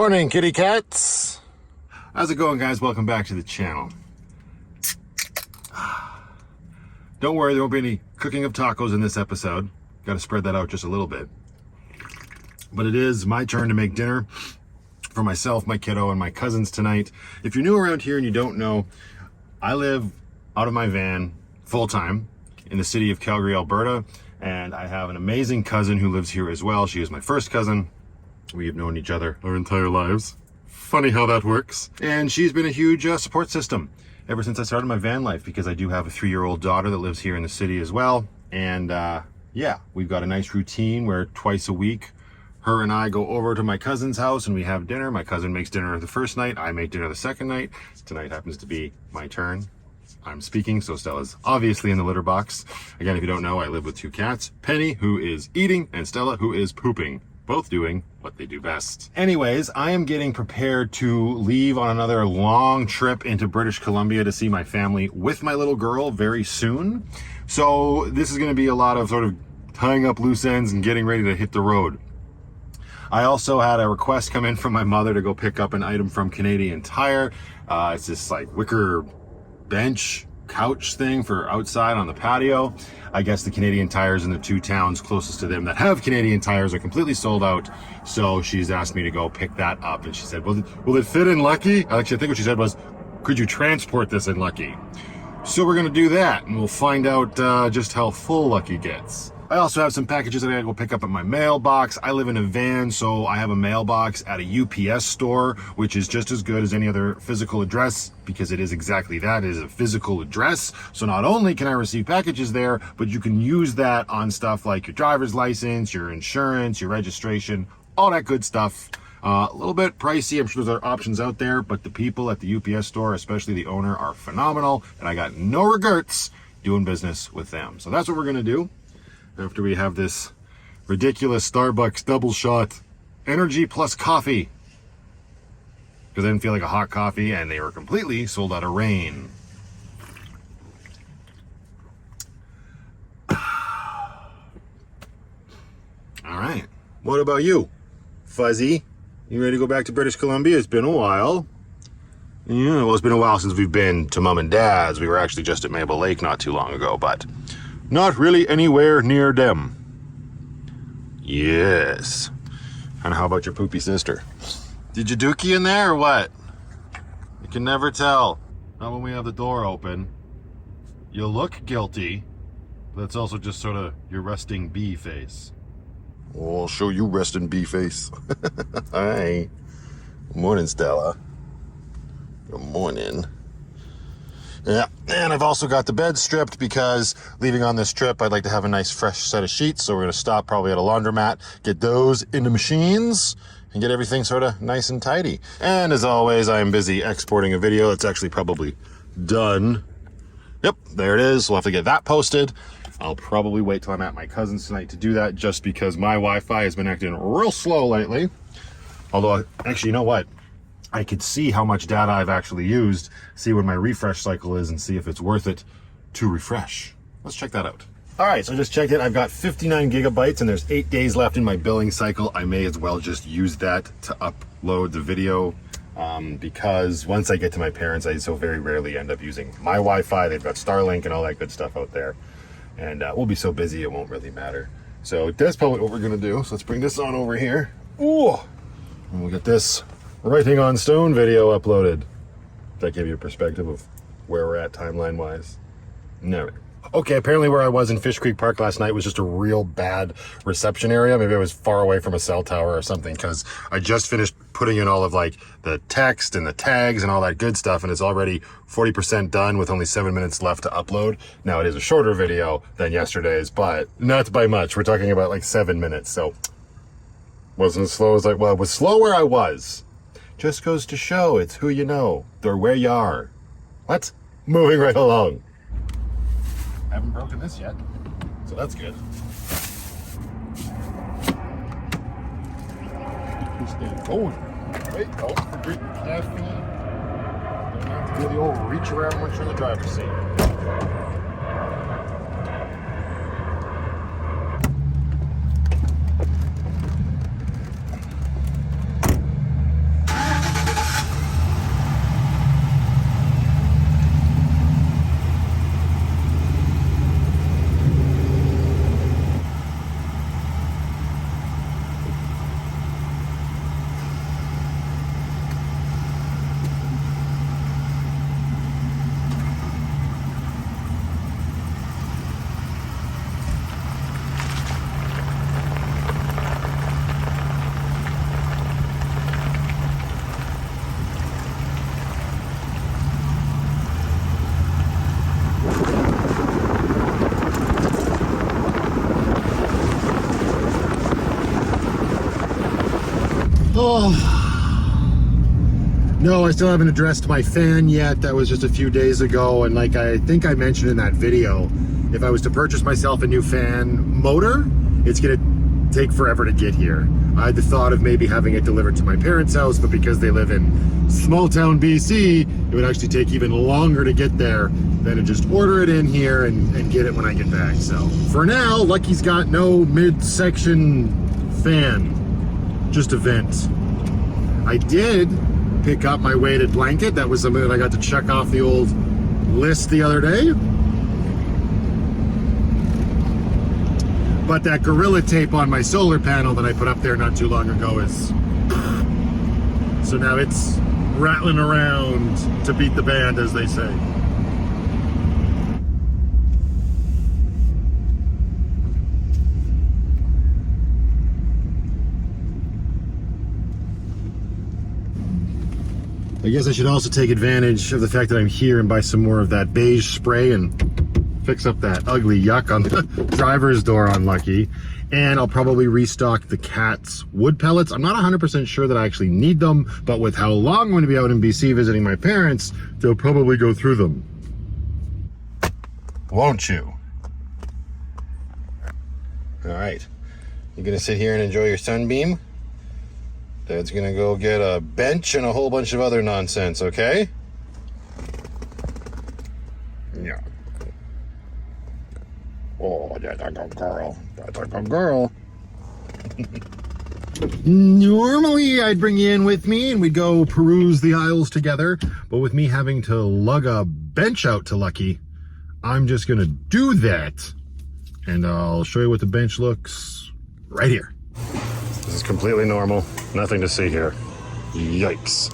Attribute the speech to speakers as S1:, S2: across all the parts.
S1: Morning, kitty cats. How's it going, guys? Welcome back to the channel. Don't worry, there won't be any cooking of tacos in this episode. Got to spread that out just a little bit. But it is my turn to make dinner for myself, my kiddo, and my cousins tonight. If you're new around here and you don't know, I live out of my van full-time in the city of Calgary, Alberta, and I have an amazing cousin who lives here as well. She is my first cousin. We have known each other our entire lives. Funny how that works. And she's been a huge support system ever since I started my van life, because I do have a 3-year-old daughter that lives here in the city as well. And yeah, we've got a nice routine where twice a week, her and I go over to my cousin's house and we have dinner. My cousin makes dinner the first night, I make dinner the second night. Tonight happens to be my turn. I'm speaking, so Stella's obviously in the litter box. Again, if you don't know, I live with 2 cats, Penny, who is eating, and Stella, who is pooping. Both doing what they do best. Anyways, I am getting prepared to leave on another long trip into British Columbia to see my family with my little girl very soon. So this is going to be a lot of sort of tying up loose ends and getting ready to hit the road. I also had a request come in from my mother to go pick up an item from Canadian Tire. It's this like wicker bench couch thing for outside on the patio. I guess the Canadian Tires in the 2 towns closest to them that have Canadian Tires are completely sold out. So she's asked me to go pick that up. And she said, will it fit in Lucky? Actually, I think what she said was, could you transport this in Lucky? So we're going to do that, and we'll find out just how full Lucky gets. I also have some packages that I gotta go pick up at my mailbox. I live in a van, so I have a mailbox at a UPS store, which is just as good as any other physical address, because it is exactly that. It is a physical address. So not only can I receive packages there, but you can use that on stuff like your driver's license, your insurance, your registration, all that good stuff. A little bit pricey. I'm sure there's other options out there, but the people at the UPS store, especially the owner, are phenomenal, and I got no regrets doing business with them. So that's what we're gonna do after we have this ridiculous Starbucks double shot energy plus coffee, because I didn't feel like a hot coffee and they were completely sold out of rain. All right, what about you, Fuzzy? You ready to go back to British Columbia? It's been a while. Yeah, well, it's been a while since we've been to Mom and Dad's. We were actually just at Maple Lake not too long ago, but not really anywhere near them. Yes. And how about your poopy sister? Did you dookie in there or what? You can never tell. Not when we have the door open. You look guilty, but that's also just sort of your resting bee face. Oh, I'll show you resting bee face. Hi. Good morning, Stella. Good morning. Yeah, and I've also got the bed stripped because leaving on this trip, I'd like to have a nice fresh set of sheets. So we're going to stop probably at a laundromat, get those in the machines, and get everything sort of nice and tidy. And as always, I am busy exporting a video that's actually probably done. Yep, there it is. We'll have to get that posted. I'll probably wait till I'm at my cousin's tonight to do that, just because my Wi-Fi has been acting real slow lately. Although, actually, you know what? I could see how much data I've actually used, see what my refresh cycle is, and see if it's worth it to refresh. Let's check that out. All right, so I just checked it. I've got 59 gigabytes and there's 8 days left in my billing cycle. I may as well just use that to upload the video, because once I get to my parents, I so very rarely end up using my Wi-Fi. They've got Starlink and all that good stuff out there. And we'll be so busy, it won't really matter. So that's probably what we're gonna do. So let's bring this on over here. Ooh, and we'll get this Writing on Stone video uploaded. That gave you a perspective of where we're at timeline wise. No. Okay, apparently where I was in Fish Creek Park last night was just a real bad reception area. Maybe I was far away from a cell tower or something, because I just finished putting in all of like the text and the tags and all that good stuff, and it's already 40% done with only 7 minutes left to upload. Now it is a shorter video than yesterday's, but not by much. We're talking about like 7 minutes, so wasn't as slow as well, it was slow where I was. Just goes to show it's who you know, or where you are. What? Moving right along. Haven't broken this yet, so that's good. Oh, wait, don't forget caffeine. Don't have to do the old reach around once you're in the driver's seat. Oh. No, I still haven't addressed my fan yet. That was just a few days ago, and like I think I mentioned in that video, if I was to purchase myself a new fan motor, it's gonna take forever to get here. I had the thought of maybe having it delivered to my parents' house, but because they live in small town BC, it would actually take even longer to get there than to just order it in here and get it when I get back. So for now, Lucky's got no midsection fan, just a vent. I did pick up my weighted blanket. That was something that I got to check off the old list the other day. But that Gorilla Tape on my solar panel that I put up there not too long ago is... So now it's rattling around to beat the band, as they say. I guess I should also take advantage of the fact that I'm here and buy some more of that beige spray and fix up that ugly yuck on the driver's door on Lucky. And I'll probably restock the cat's wood pellets. I'm not 100% sure that I actually need them, but with how long I'm going to be out in BC visiting my parents, they'll probably go through them. Won't you? All right. You gonna sit here and enjoy your sunbeam? Dad's gonna go get a bench and a whole bunch of other nonsense, okay? Yeah. Oh, that's a good girl. That's a good girl. Normally, I'd bring you in with me and we'd go peruse the aisles together, but with me having to lug a bench out to Lucky, I'm just gonna do that. And I'll show you what the bench looks right here. This is completely normal. Nothing to see here. Yikes.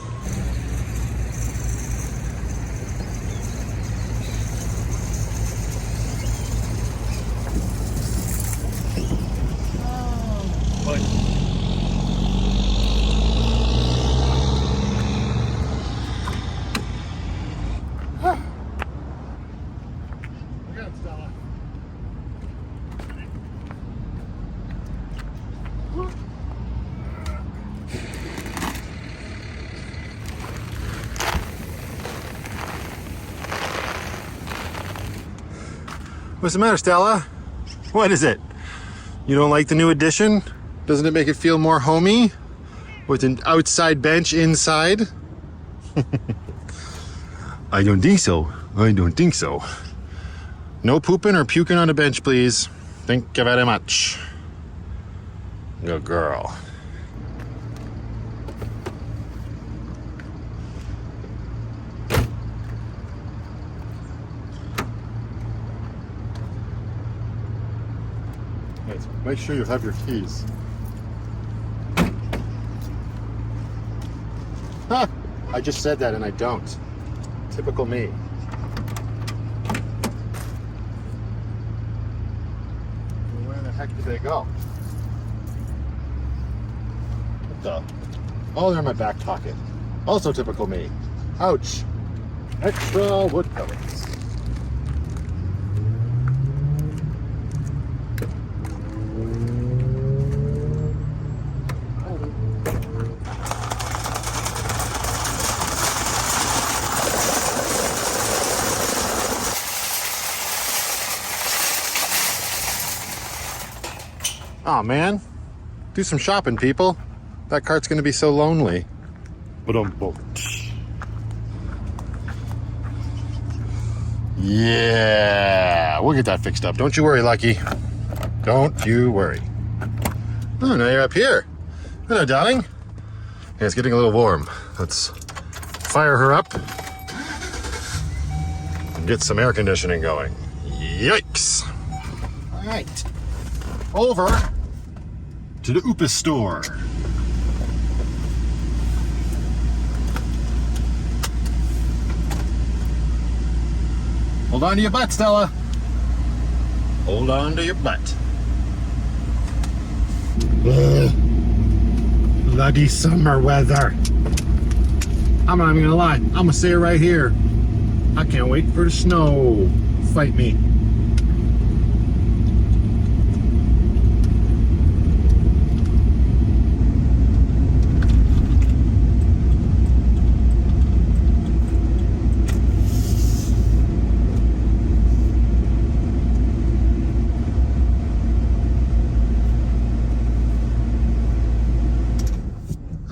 S1: What's the matter, Stella? What is it? You don't like the new addition? Doesn't it make it feel more homey? With an outside bench inside? I don't think so. I don't think so. No pooping or puking on a bench, please. Thank you very much. Good girl. Make sure you have your keys. Ha! I just said that and I don't. Typical me. Where the heck did they go? What the? Oh, they're in my back pocket. Also typical me. Ouch. Extra wood pellets. Aw, man. Do some shopping, people. That cart's gonna be so lonely. Yeah, we'll get that fixed up. Don't you worry, Lucky. Don't you worry. Oh, now you're up here. Hello, darling. Yeah, it's getting a little warm. Let's fire her up and get some air conditioning going. Yikes. All right. Over to the Oopus store. Hold on to your butt, Stella. Hold on to your butt. Bloody summer weather. I'm not even gonna lie. I'm gonna say it right here. I can't wait for the snow. Fight me.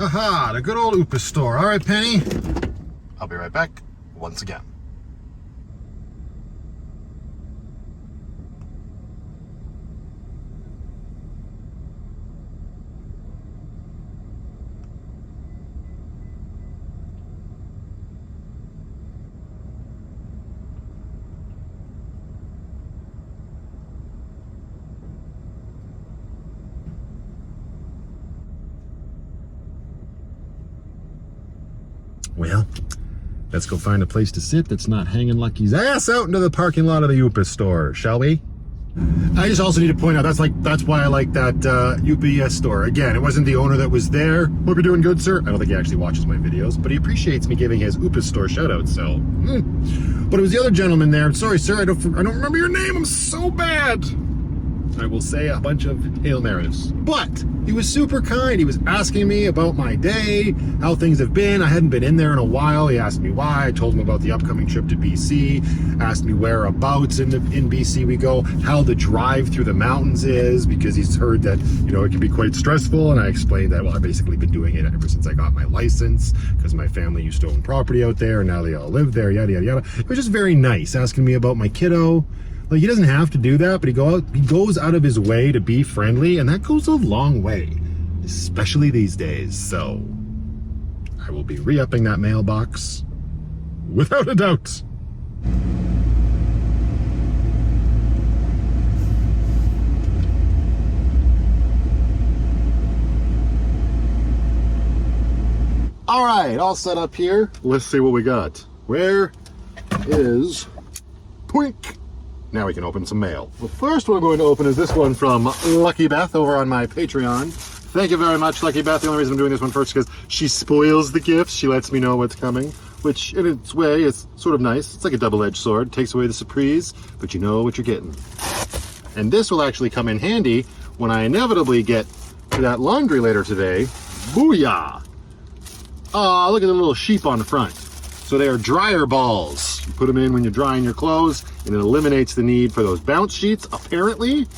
S1: Haha, the good old Upa store. All right, Penny. I'll be right back once again. Well, let's go find a place to sit that's not hanging Lucky's ass out into the parking lot of the Upa store, shall we? I just also need to point out, that's why I like that UPS store. Again, it wasn't the owner that was there. Hope you're doing good, sir. I don't think he actually watches my videos, but he appreciates me giving his Upa store shout out, so. But it was the other gentleman there. I'm sorry, sir, I don't remember your name. I'm so bad. I will say a bunch of Hail Marys. But he was super kind. He was asking me about my day, how things have been. I hadn't been in there in a while. He asked me why. I told him about the upcoming trip to BC, asked me whereabouts in BC we go, how the drive through the mountains is, because he's heard that, you know, it can be quite stressful. And I explained that, well, I've basically been doing it ever since I got my license, because my family used to own property out there, and now they all live there, yada, yada, yada. It was just very nice, asking me about my kiddo. Like, he doesn't have to do that, but he goes out of his way to be friendly, and that goes a long way, especially these days. So I will be re-upping that mailbox without a doubt. All right, all set up here. Let's see what we got. Where is Twink? Now we can open some mail. The first one I'm going to open is this one from Lucky Beth over on my Patreon. Thank you very much, Lucky Beth. The only reason I'm doing this one first is because she spoils the gifts. She lets me know what's coming, which in its way is sort of nice. It's like a double-edged sword. It takes away the surprise, but you know what you're getting. And this will actually come in handy when I inevitably get to that laundry later today. Booyah! Oh, look at the little sheep on the front. So they are dryer balls. You put them in when you're drying your clothes, and it eliminates the need for those bounce sheets, apparently.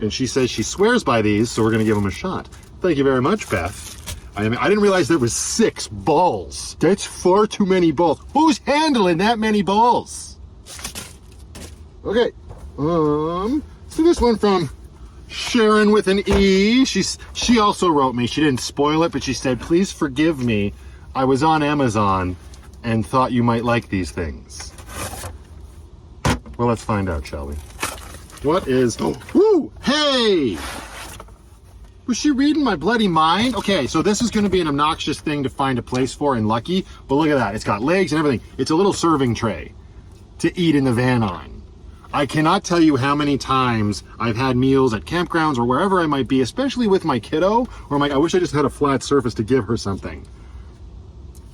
S1: And she says she swears by these, so we're going to give them a shot. Thank you very much, Beth. I didn't realize there was 6 balls. That's far too many balls. Who's handling that many balls? Okay. So this one from Sharon with an E. She also wrote me. She didn't spoil it, but she said, please forgive me. I was on Amazon and thought you might like these things. Well, let's find out, shall we? What is... Oh, woo! Hey! Was she reading my bloody mind? Okay, so this is going to be an obnoxious thing to find a place for in Lucky, but look at that. It's got legs and everything. It's a little serving tray to eat in the van on. I cannot tell you how many times I've had meals at campgrounds or wherever I might be, especially with my kiddo, where I'm like, I wish I just had a flat surface to give her something.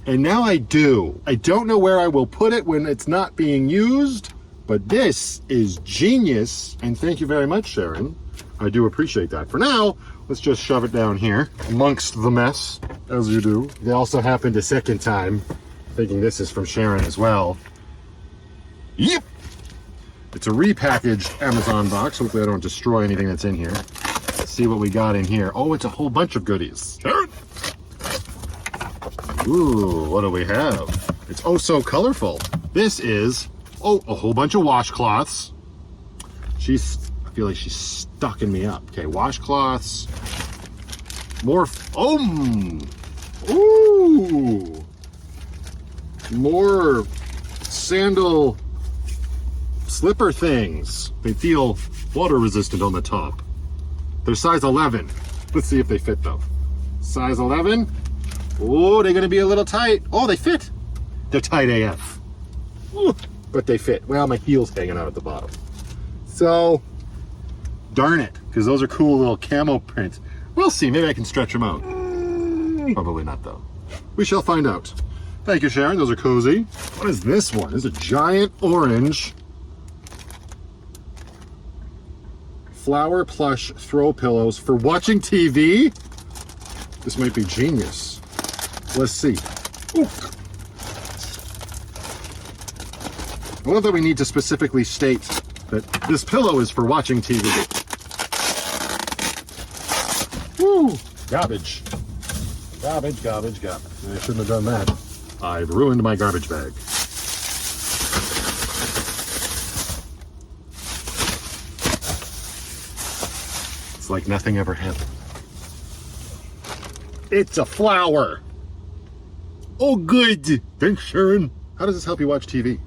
S1: And now I do. I don't know where I will put it when it's not being used, but this is genius. And thank you very much, Sharon. I do appreciate that. For now, let's just shove it down here amongst the mess, as you do. They also happened a second time, thinking this is from Sharon as well. Yep. It's a repackaged Amazon box. Hopefully I don't destroy anything that's in here. Let's see what we got in here. Oh, it's a whole bunch of goodies. Sharon! Ooh, what do we have? It's oh so colorful. This is, oh, a whole bunch of washcloths. I feel like she's stocking me up. Okay, washcloths. More, ooh. More sandal slipper things. They feel water resistant on the top. They're size 11. Let's see if they fit though. Size 11. Oh, they're gonna be a little tight. Oh, they fit. They're tight AF. Ooh, but they fit. Well, my heel's hanging out at the bottom. So, darn it, because those are cool little camo prints. We'll see, maybe I can stretch them out. Probably not though. We shall find out. Thank you, Sharon, those are cozy. What is this one? This is a giant orange flower plush throw pillows for watching TV. This might be genius. Let's see. Ooh. I love that we need to specifically state that this pillow is for watching TV. Woo! Garbage. Garbage, garbage, garbage. I shouldn't have done that. I've ruined my garbage bag. It's like nothing ever happened. It's a flower. Oh, good. Thanks, Sharon. How does this help you watch TV?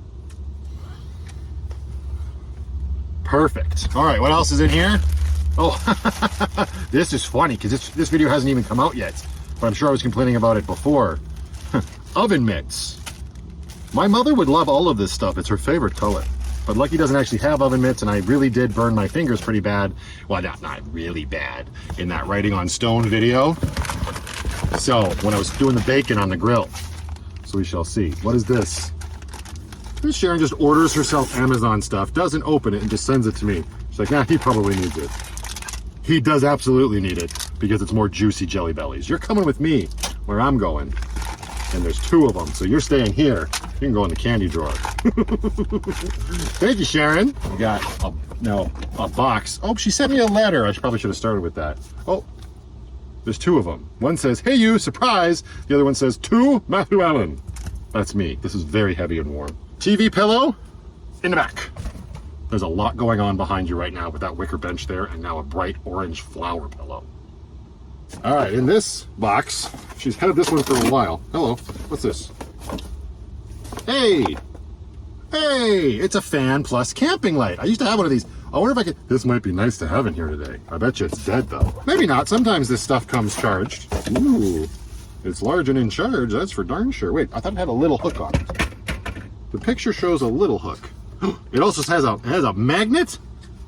S1: Perfect. All right, what else is in here? Oh, this is funny because this video hasn't even come out yet, but I'm sure I was complaining about it before. Oven mitts. My mother would love all of this stuff. It's her favorite color. But Lucky doesn't actually have oven mitts, and I really did burn my fingers pretty bad. Well, not really bad in that writing on stone video. So, when I was doing the bacon on the grill. So we shall see. What is this? This Sharon just orders herself Amazon stuff, doesn't open it, and just sends it to me. She's like, nah, he probably needs it. He does absolutely need it, because it's more juicy Jelly Bellies. You're coming with me where I'm going. And there's 2 of them, so you're staying here. You can go in the candy drawer. Thank you, Sharon. We got a box. Oh, she sent me a letter. I probably should have started with that. Oh, there's 2 of them. One says, hey you, surprise. The other one says, to Matthew Allen. That's me. This is very heavy and warm. TV pillow in the back. There's a lot going on behind you right now with that wicker bench there and now a bright orange flower pillow. All right, in this box, she's had this one for a while. Hello, what's this? Hey, it's a fan plus camping light. I used to have one of these. I wonder if I could, this might be nice to have in here today. I bet you it's dead though. Maybe not, sometimes this stuff comes charged. Ooh, it's large and in charge, that's for darn sure. Wait, I thought it had a little hook on it. The picture shows a little hook. It also has a magnet.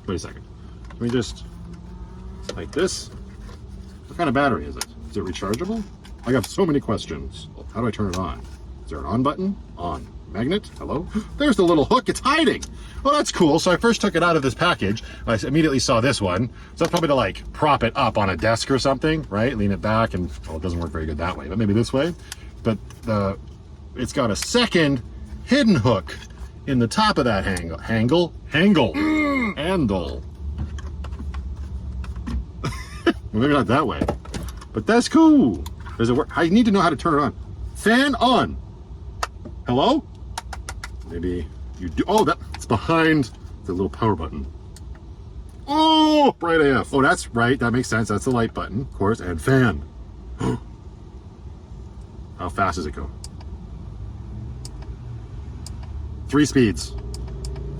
S1: Wait a second, let me just, like this. What kind of battery is it? Is it rechargeable? I have so many questions. How do I turn it on? Is there an on button? On. Magnet? Hello? There's the little hook. It's hiding. Well, that's cool. So I first took it out of this package. I immediately saw this one. So that's probably to like prop it up on a desk or something, right? Lean it back and, well, it doesn't work very good that way, but maybe this way. But it's got a second hidden hook in the top of that handle. Well, maybe not that way, but that's cool. Does it work? I need to know how to turn it on. Fan on. Hello? Maybe you do. Oh, that's behind the little power button. Oh, bright AF. Oh, that's right. That makes sense. That's the light button, of course, and fan. How fast does it go? 3 speeds.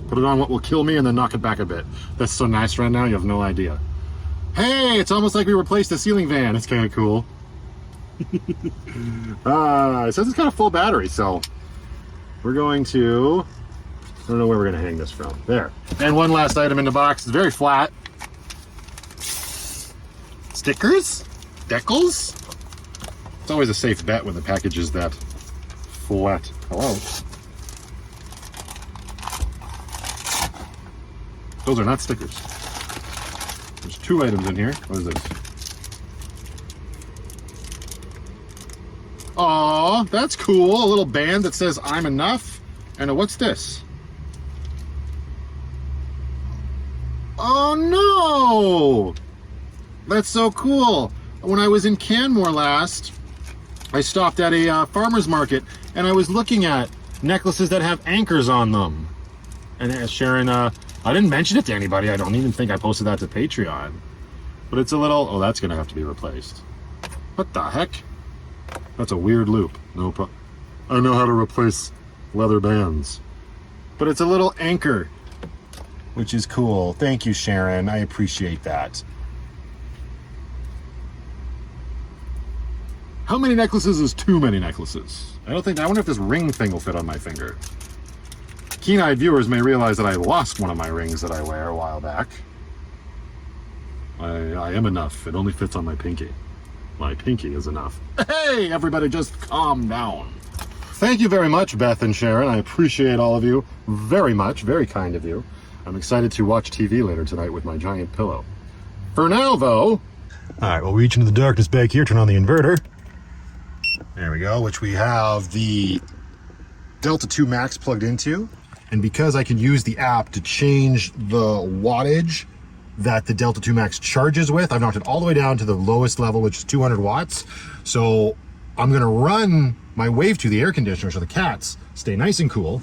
S1: Put it on what will kill me and then knock it back a bit. That's so nice right now, you have no idea. Hey, it's almost like we replaced the ceiling fan. It's kind of cool. It says it's got a full battery, so we're going to, I don't know where we're going to hang this from. There. And one last item in the box. It's very flat. Stickers? Decals? It's always a safe bet when the package is that flat. Hello? Those are not stickers. There's 2 items in here. What is this? Aw, that's cool. A little band that says I'm enough. And what's this? Oh no! That's so cool. When I was in Canmore last, I stopped at a farmer's market and I was looking at necklaces that have anchors on them. And Sharon, I didn't mention it to anybody. I don't even think I posted that to Patreon. But it's a little, oh, that's gonna have to be replaced. What the heck? That's a weird loop. No problem. I know how to replace leather bands. But it's a little anchor, which is cool. Thank you, Sharon. I appreciate that. How many necklaces is too many necklaces? I wonder if this ring thing will fit on my finger. Keen-eyed viewers may realize that I lost one of my rings that I wear a while back. I am enough. It only fits on my pinky. My pinky is enough. Hey, everybody, just calm down. Thank you very much, Beth and Sharon. I appreciate all of you very much. Very kind of you. I'm excited to watch TV later tonight with my giant pillow. For now, though... All right, we'll reach into the darkness back here, turn on the inverter. There we go, which we have the Delta 2 Max plugged into. And because I can use the app to change the wattage that the Delta 2 Max charges with. I've knocked it all the way down to the lowest level, which is 200 watts. So I'm gonna run my Wave 2, the air conditioner, so the cats stay nice and cool.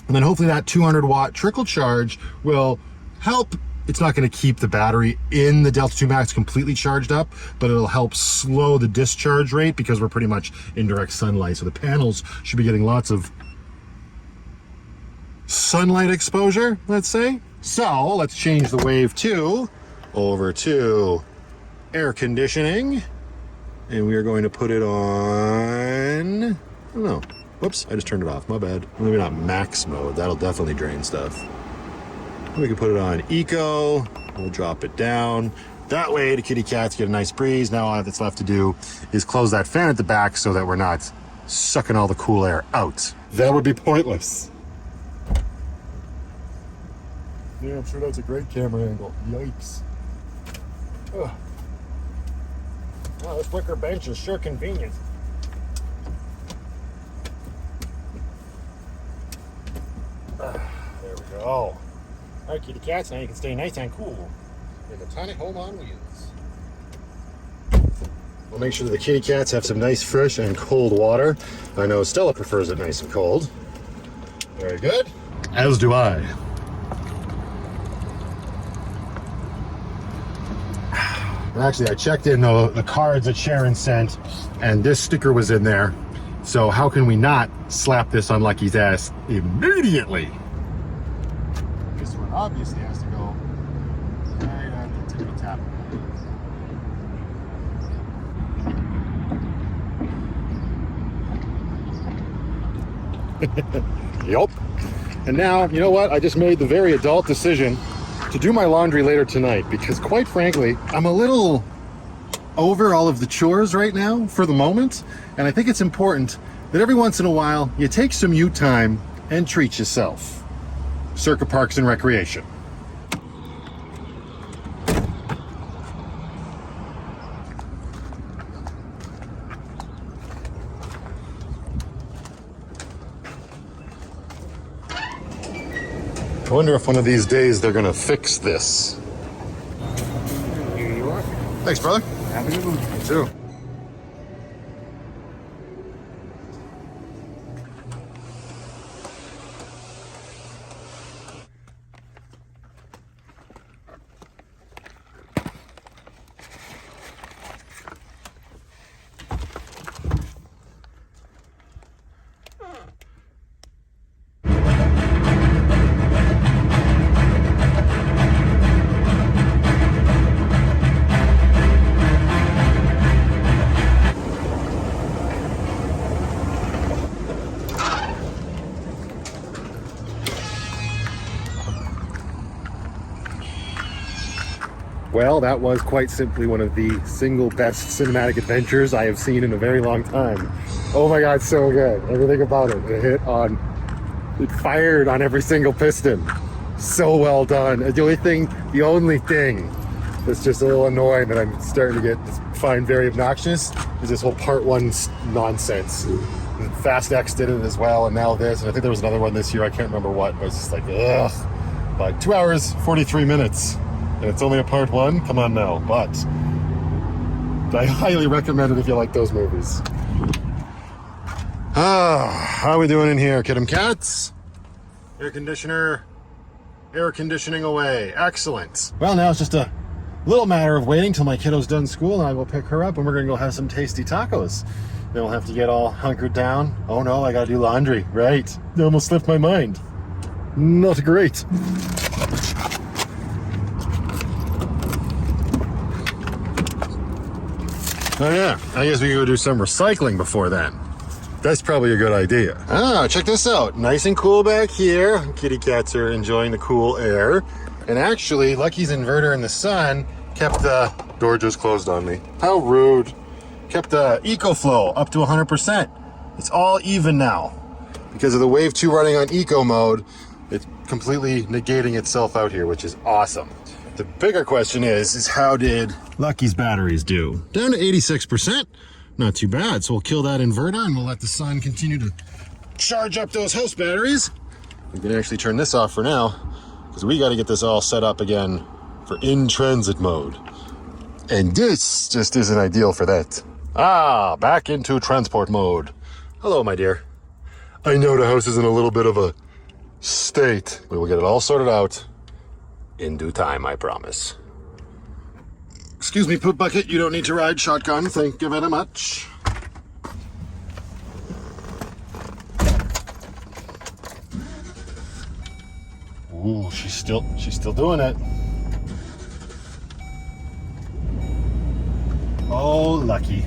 S1: And then hopefully that 200 watt trickle charge will help. It's not gonna keep the battery in the Delta 2 Max completely charged up, but it'll help slow the discharge rate because we're pretty much in direct sunlight. So the panels should be getting lots of sunlight exposure, let's say. So let's change the Wave 2 over to air conditioning. And we are going to put it on, I don't know. Whoops, I just turned it off, my bad. Maybe not max mode, that'll definitely drain stuff. We can put it on eco, we'll drop it down. That way the kitty cats get a nice breeze. Now all that's left to do is close that fan at the back so that we're not sucking all the cool air out. That would be pointless. Yeah, I'm sure that's a great camera angle. Yikes. Ugh. Wow, this wicker bench is sure convenient. There we go. All right, kitty cats, now you can stay nice and cool in the tiny home on wheels. We'll make sure that the kitty cats have some nice fresh and cold water. I know Stella prefers it nice and cold. Very good. As do I. Actually, I checked in the cards that Sharon sent, and this sticker was in there. So how can we not slap this on Lucky's ass immediately? This one obviously has to go right on the tippy tap. Yup. And now, you know what? I just made the very adult decision to do my laundry later tonight because, quite frankly, I'm a little over all of the chores right now for the moment, and I think it's important that every once in a while you take some you time and treat yourself. Circa Parks and Recreation. I wonder if one of these days they're gonna fix this.
S2: Here you are.
S1: Thanks, brother.
S2: Have a good one.
S1: You too. Well, that was quite simply one of the single best cinematic adventures I have seen in a very long time. Oh my God, so good. Everything about it. It fired on every single piston. So well done. And the only thing that's just a little annoying that I'm starting to find very obnoxious is this whole part one nonsense. Fast X did it as well, and now this, and I think there was another one this year, I can't remember what, but it's just like, ugh. But 2 hours, 43 minutes. And it's only a part one? Come on now. But I highly recommend it if you like those movies. How are we doing in here, kid'em cats? Air conditioning away. Excellent. Well, now it's just a little matter of waiting till my kiddo's done school and I will pick her up and we're gonna go have some tasty tacos. Then we'll have to get all hunkered down. Oh no, I gotta do laundry. Right. I almost slipped my mind. Not great. Oh yeah, I guess we could go do some recycling before then. That's probably a good idea. Ah, check this out. Nice and cool back here. Kitty cats are enjoying the cool air. And actually, Lucky's inverter in the sun kept the door just closed on me. How rude. Kept the EcoFlow up to 100%. It's all even now. Because of the Wave 2 running on eco mode, it's completely negating itself out here, which is awesome. The bigger question is how did Lucky's batteries do? Down to 86%. Not too bad. So we'll kill that inverter and we'll let the sun continue to charge up those house batteries. We can actually turn this off for now because we got to get this all set up again for in-transit mode. And this just isn't ideal for that. Ah, back into transport mode. Hello, my dear. I know the house is in a little bit of a state. We will get it all sorted out in due time, I promise. Excuse me, poop bucket. You don't need to ride shotgun. Thank you very much. Ooh, she's still doing it. Oh, lucky.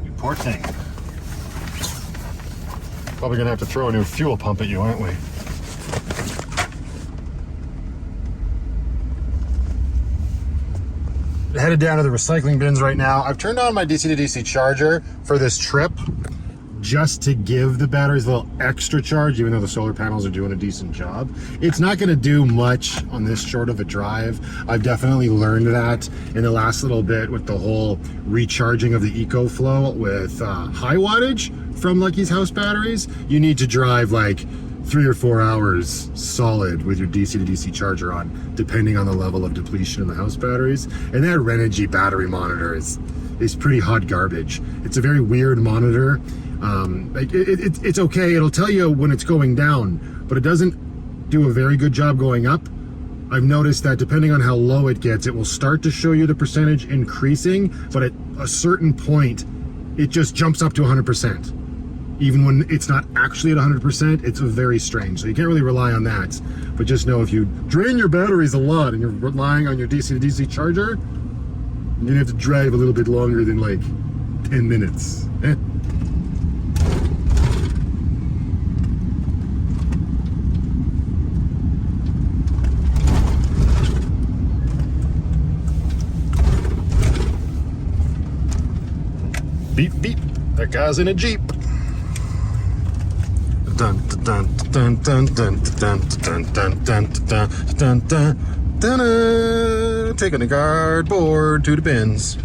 S1: You poor thing. Probably gonna have to throw a new fuel pump at you, aren't we? Headed down to the recycling bins right now. I've turned on my DC to DC charger for this trip just to give the batteries a little extra charge, even though the solar panels are doing a decent job. It's not going to do much on this short of a drive. I've definitely learned that in the last little bit with the whole recharging of the EcoFlow with high wattage from Lucky's house batteries. You need to drive like 3 or 4 hours solid with your DC to DC charger on, depending on the level of depletion in the house batteries. And that Renogy battery monitor is pretty hot garbage. It's a very weird monitor. It's okay. It'll tell you when it's going down, but it doesn't do a very good job going up. I've noticed that depending on how low it gets, it will start to show you the percentage increasing, but at a certain point, it just jumps up to 100%. Even when it's not actually at 100%, it's very strange. So you can't really rely on that. But just know if you drain your batteries a lot and you're relying on your DC to DC charger, you're gonna have to drive a little bit longer than like 10 minutes. Beep, beep. That guy's in a Jeep. Dun dun dun dun dun dun dun dun dun dun dun dun dun. Taking the cardboard to the bins.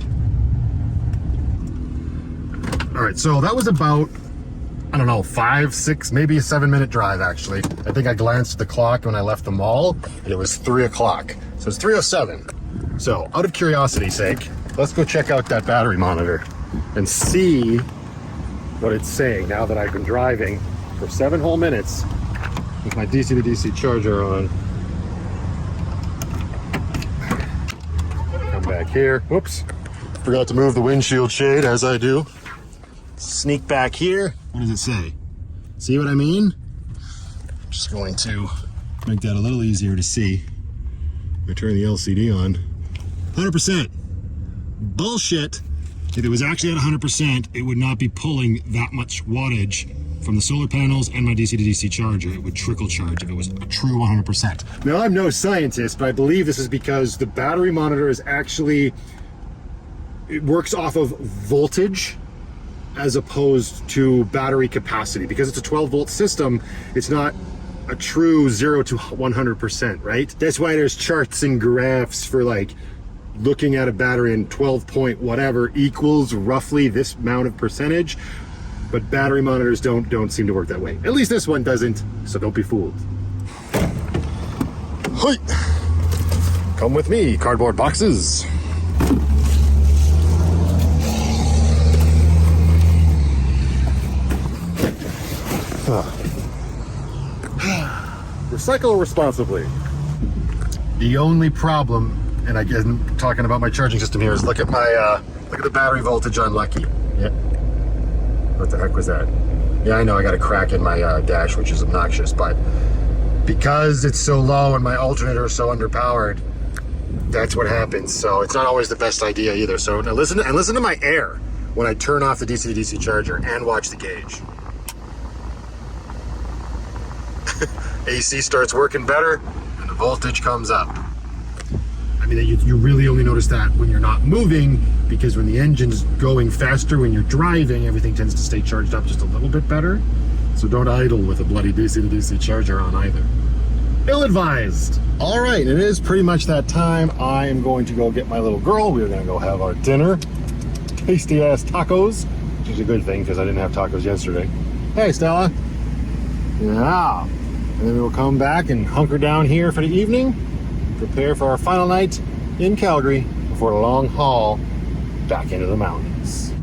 S1: All right, so that was about, I don't know, 5, 6, maybe a 7-minute drive actually. I think I glanced at the clock when I left the mall and it was 3 o'clock. So it's 3:07. So out of curiosity's sake, let's go check out that battery monitor and see what it's saying now that I've been driving for 7 whole minutes with my DC to DC charger on. Come back here. Whoops. Forgot to move the windshield shade as I do. Sneak back here. What does it say? See what I mean? Just going to make that a little easier to see. I turn the LCD on. 100%. Bullshit. If it was actually at 100%, it would not be pulling that much wattage from the solar panels and my DC to DC charger. It would trickle charge if it was a true 100%. Now, I'm no scientist, but I believe this is because the battery monitor is actually, it works off of voltage as opposed to battery capacity. Because it's a 12-volt system, it's not a true 0 to 100%, right? That's why there's charts and graphs for like looking at a battery in 12 point whatever equals roughly this amount of percentage, but battery monitors don't seem to work that way. At least this one doesn't, so don't be fooled. Hi. Come with me, cardboard boxes. Recycle responsibly. The only problem, and I'm talking about my charging system here, is look at the battery voltage on Lucky. Yeah. What the heck was that? Yeah, I know I got a crack in my dash, which is obnoxious, but because it's so low and my alternator is so underpowered, that's what happens. So it's not always the best idea either. So now listen to my air when I turn off the DC to DC charger and watch the gauge. AC starts working better and the voltage comes up. I mean, you really only notice that when you're not moving, because when the engine's going faster when you're driving, everything tends to stay charged up just a little bit better. So don't idle with a bloody DC to DC charger on either. Ill-advised. All right, it is pretty much that time. I am going to go get my little girl. We're gonna go have our dinner. Tasty ass tacos, which is a good thing because I didn't have tacos yesterday. Hey, Stella. Yeah. And then we'll come back and hunker down here for the evening. prepare for our final night in Calgary before a long haul back into the mountains.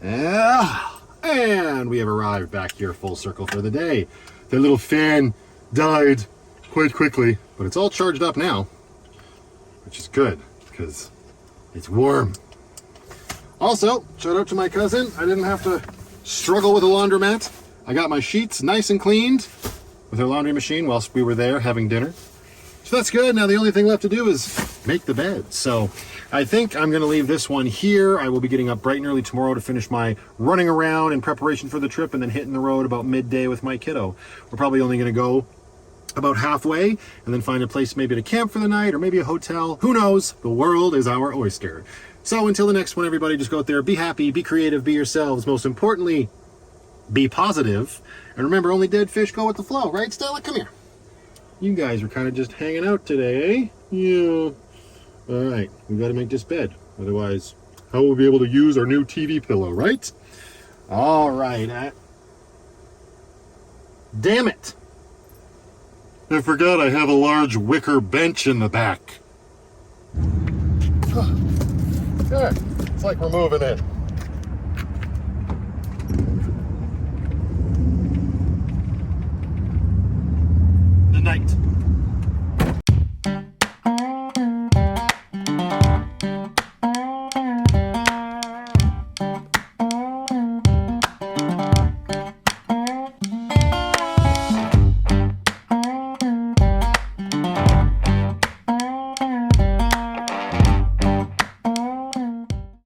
S1: Yeah, and we have arrived back here full circle for the day. The little fan died quite quickly, but it's all charged up now, which is good because it's warm. Also, shout out to my cousin. I didn't have to struggle with a laundromat. I got my sheets nice and cleaned with her laundry machine whilst we were there having dinner. So that's good. Now the only thing left to do is make the bed. So I think I'm going to leave this one here. I will be getting up bright and early tomorrow to finish my running around in preparation for the trip and then hitting the road about midday with my kiddo. We're probably only going to go about halfway and then find a place maybe to camp for the night or maybe a hotel. Who knows? The world is our oyster. So until the next one, everybody, just go out there, be happy, be creative, be yourselves. Most importantly, be positive. And remember, only dead fish go with the flow, right, Stella? Come here. You guys are kind of just hanging out today, eh? Yeah. All right, we got to make this bed. Otherwise, how will we be able to use our new TV pillow, right? All right. Damn it. I forgot I have a large wicker bench in the back. Good. It's like we're moving in. The night.